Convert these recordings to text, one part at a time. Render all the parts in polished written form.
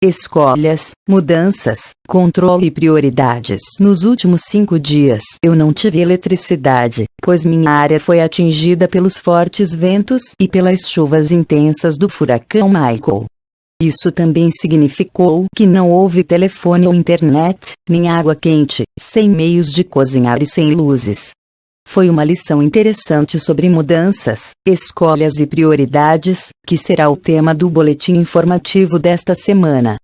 escolhas, mudanças, controle e prioridades. Nos últimos 5 dias eu não tive eletricidade, pois minha área foi atingida pelos fortes ventos e pelas chuvas intensas do furacão Michael. Isso também significou que não houve telefone ou internet, nem água quente, sem meios de cozinhar e sem luzes. Foi uma lição interessante sobre mudanças, escolhas e prioridades, que será o tema do boletim informativo desta semana.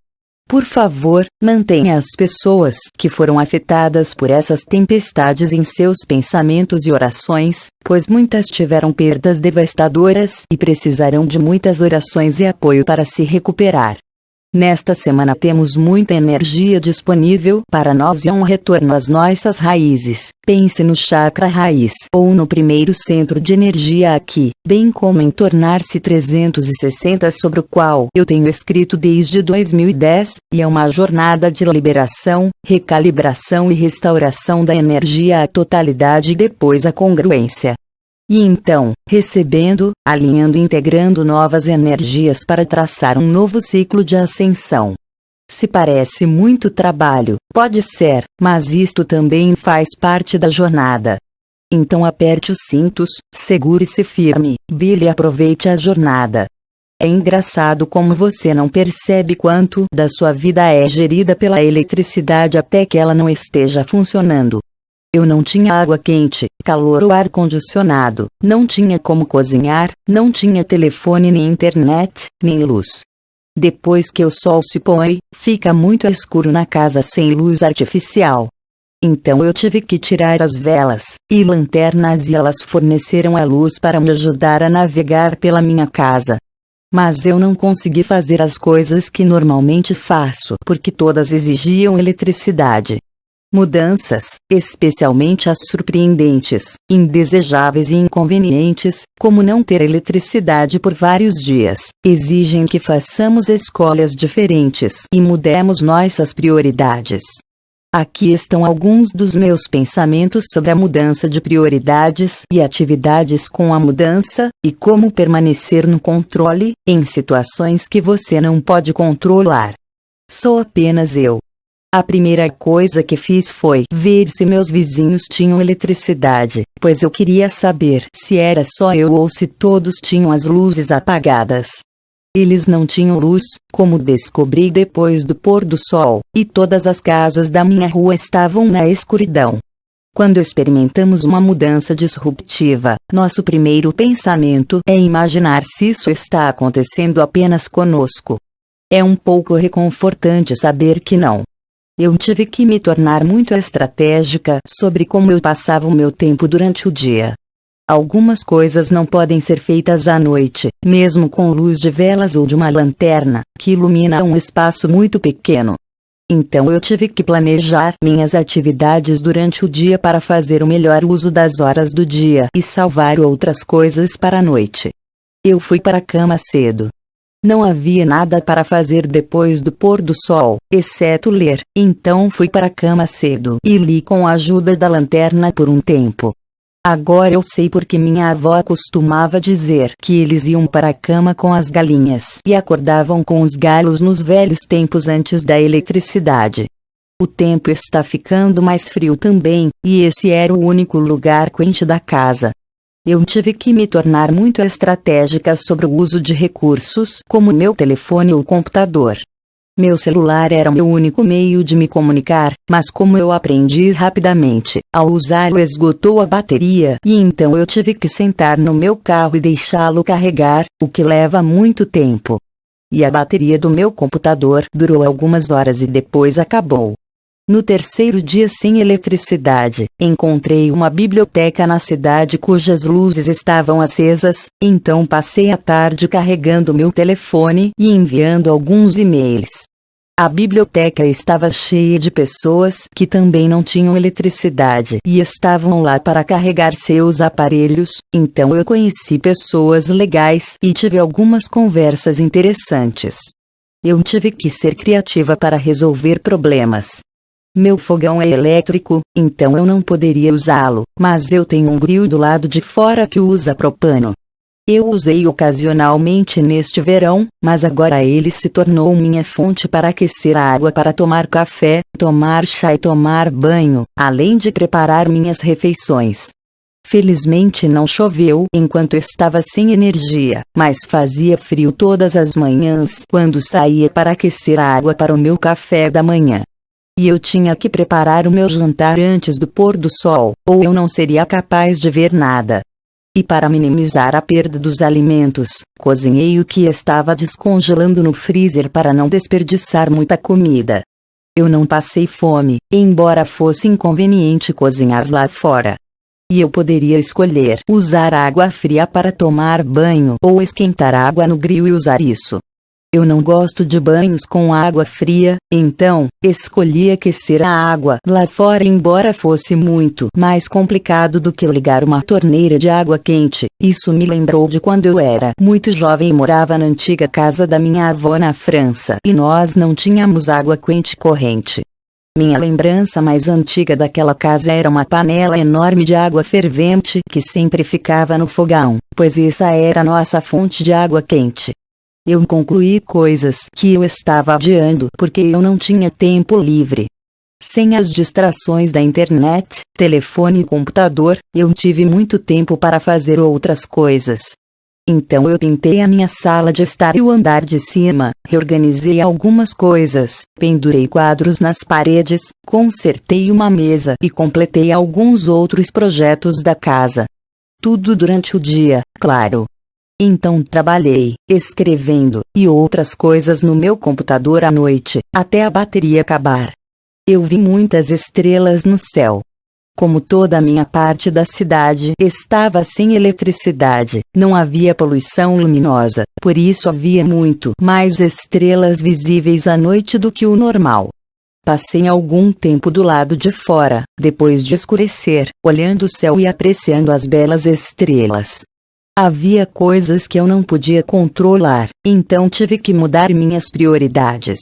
Por favor, mantenha as pessoas que foram afetadas por essas tempestades em seus pensamentos e orações, pois muitas tiveram perdas devastadoras e precisarão de muitas orações e apoio para se recuperar. Nesta semana temos muita energia disponível para nós e um retorno às nossas raízes. Pense no chakra raiz ou no primeiro centro de energia aqui, bem como em tornar-se 360, sobre o qual eu tenho escrito desde 2010, e é uma jornada de liberação, recalibração e restauração da energia à totalidade e depois à congruência. E então, recebendo, alinhando e integrando novas energias para traçar um novo ciclo de ascensão. Se parece muito trabalho, pode ser, mas isto também faz parte da jornada. Então aperte os cintos, segure-se firme, brilhe e aproveite a jornada. É engraçado como você não percebe quanto da sua vida é gerida pela eletricidade até que ela não esteja funcionando. Eu não tinha água quente, calor ou ar-condicionado, não tinha como cozinhar, não tinha telefone nem internet, nem luz. Depois que o sol se põe, fica muito escuro na casa sem luz artificial. Então eu tive que tirar as velas e lanternas e elas forneceram a luz para me ajudar a navegar pela minha casa. Mas eu não consegui fazer as coisas que normalmente faço porque todas exigiam eletricidade. Mudanças, especialmente as surpreendentes, indesejáveis e inconvenientes, como não ter eletricidade por vários dias, exigem que façamos escolhas diferentes e mudemos nossas prioridades. Aqui estão alguns dos meus pensamentos sobre a mudança de prioridades e atividades com a mudança, e como permanecer no controle, em situações que você não pode controlar. Sou apenas eu. A primeira coisa que fiz foi ver se meus vizinhos tinham eletricidade, pois eu queria saber se era só eu ou se todos tinham as luzes apagadas. Eles não tinham luz, como descobri depois do pôr do sol, e todas as casas da minha rua estavam na escuridão. Quando experimentamos uma mudança disruptiva, nosso primeiro pensamento é imaginar se isso está acontecendo apenas conosco. É um pouco reconfortante saber que não. Eu tive que me tornar muito estratégica sobre como eu passava o meu tempo durante o dia. Algumas coisas não podem ser feitas à noite, mesmo com luz de velas ou de uma lanterna, que ilumina um espaço muito pequeno. Então eu tive que planejar minhas atividades durante o dia para fazer o melhor uso das horas do dia e salvar outras coisas para a noite. Eu fui para a cama cedo. Não havia nada para fazer depois do pôr do sol, exceto ler, então fui para a cama cedo e li com a ajuda da lanterna por um tempo. Agora eu sei porque minha avó costumava dizer que eles iam para a cama com as galinhas e acordavam com os galos nos velhos tempos antes da eletricidade. O tempo está ficando mais frio também, e esse era o único lugar quente da casa. Eu tive que me tornar muito estratégica sobre o uso de recursos como meu telefone ou computador. Meu celular era meu único meio de me comunicar, mas como eu aprendi rapidamente, ao usá-lo esgotou a bateria e então eu tive que sentar no meu carro e deixá-lo carregar, o que leva muito tempo. E a bateria do meu computador durou algumas horas e depois acabou. No terceiro dia sem eletricidade, encontrei uma biblioteca na cidade cujas luzes estavam acesas, então passei a tarde carregando meu telefone e enviando alguns e-mails. A biblioteca estava cheia de pessoas que também não tinham eletricidade e estavam lá para carregar seus aparelhos, então eu conheci pessoas legais e tive algumas conversas interessantes. Eu tive que ser criativa para resolver problemas. Meu fogão é elétrico, então eu não poderia usá-lo, mas eu tenho um grill do lado de fora que usa propano. Eu usei ocasionalmente neste verão, mas agora ele se tornou minha fonte para aquecer a água para tomar café, tomar chá e tomar banho, além de preparar minhas refeições. Felizmente não choveu enquanto estava sem energia, mas fazia frio todas as manhãs quando saía para aquecer a água para o meu café da manhã. E eu tinha que preparar o meu jantar antes do pôr do sol, ou eu não seria capaz de ver nada. E para minimizar a perda dos alimentos, cozinhei o que estava descongelando no freezer para não desperdiçar muita comida. Eu não passei fome, embora fosse inconveniente cozinhar lá fora. E eu poderia escolher usar água fria para tomar banho ou esquentar água no grill e usar isso. Eu não gosto de banhos com água fria, então, escolhi aquecer a água lá fora embora fosse muito mais complicado do que ligar uma torneira de água quente. Isso me lembrou de quando eu era muito jovem e morava na antiga casa da minha avó na França e nós não tínhamos água quente corrente. Minha lembrança mais antiga daquela casa era uma panela enorme de água fervente que sempre ficava no fogão, pois essa era a nossa fonte de água quente. Eu concluí coisas que eu estava adiando porque eu não tinha tempo livre. Sem as distrações da internet, telefone e computador, eu tive muito tempo para fazer outras coisas. Então eu pintei a minha sala de estar e o andar de cima, reorganizei algumas coisas, pendurei quadros nas paredes, consertei uma mesa e completei alguns outros projetos da casa. Tudo durante o dia, claro. Então trabalhei, escrevendo, e outras coisas no meu computador à noite, até a bateria acabar. Eu vi muitas estrelas no céu. Como toda a minha parte da cidade estava sem eletricidade, não havia poluição luminosa, por isso havia muito mais estrelas visíveis à noite do que o normal. Passei algum tempo do lado de fora, depois de escurecer, olhando o céu e apreciando as belas estrelas. Havia coisas que eu não podia controlar, então tive que mudar minhas prioridades.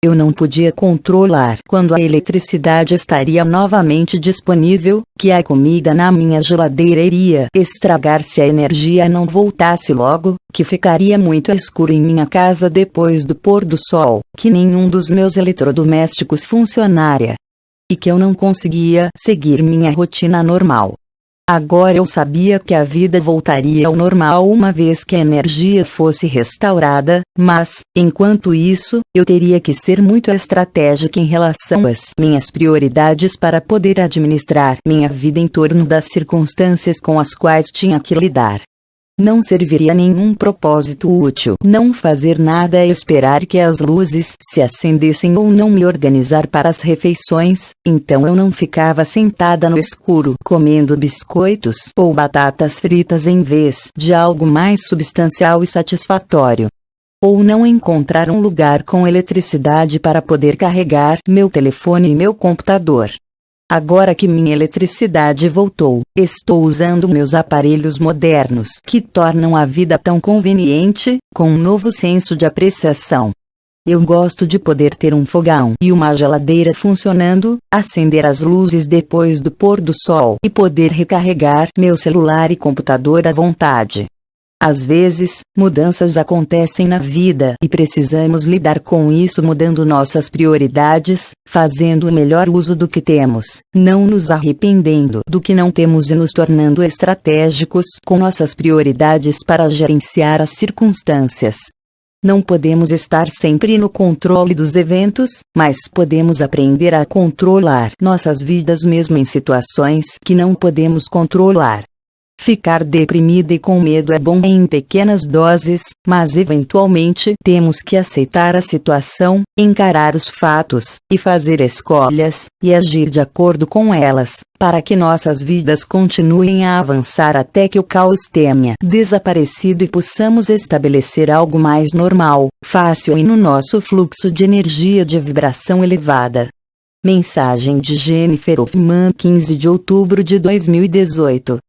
Eu não podia controlar quando a eletricidade estaria novamente disponível, que a comida na minha geladeira iria estragar se a energia não voltasse logo, que ficaria muito escuro em minha casa depois do pôr do sol, que nenhum dos meus eletrodomésticos funcionaria. E que eu não conseguia seguir minha rotina normal. Agora eu sabia que a vida voltaria ao normal uma vez que a energia fosse restaurada, mas, enquanto isso, eu teria que ser muito estratégica em relação às minhas prioridades para poder administrar minha vida em torno das circunstâncias com as quais tinha que lidar. Não serviria a nenhum propósito útil não fazer nada e esperar que as luzes se acendessem ou não me organizar para as refeições, então eu não ficava sentada no escuro comendo biscoitos ou batatas fritas em vez de algo mais substancial e satisfatório. Ou não encontrar um lugar com eletricidade para poder carregar meu telefone e meu computador. Agora que minha eletricidade voltou, estou usando meus aparelhos modernos que tornam a vida tão conveniente, com um novo senso de apreciação. Eu gosto de poder ter um fogão e uma geladeira funcionando, acender as luzes depois do pôr do sol e poder recarregar meu celular e computador à vontade. Às vezes, mudanças acontecem na vida e precisamos lidar com isso mudando nossas prioridades, fazendo o melhor uso do que temos, não nos arrependendo do que não temos e nos tornando estratégicos com nossas prioridades para gerenciar as circunstâncias. Não podemos estar sempre no controle dos eventos, mas podemos aprender a controlar nossas vidas mesmo em situações que não podemos controlar. Ficar deprimida e com medo é bom em pequenas doses, mas eventualmente temos que aceitar a situação, encarar os fatos, e fazer escolhas, e agir de acordo com elas, para que nossas vidas continuem a avançar até que o caos tenha desaparecido e possamos estabelecer algo mais normal, fácil e no nosso fluxo de energia de vibração elevada. Mensagem de Jennifer Hoffman, 15 de outubro de 2018.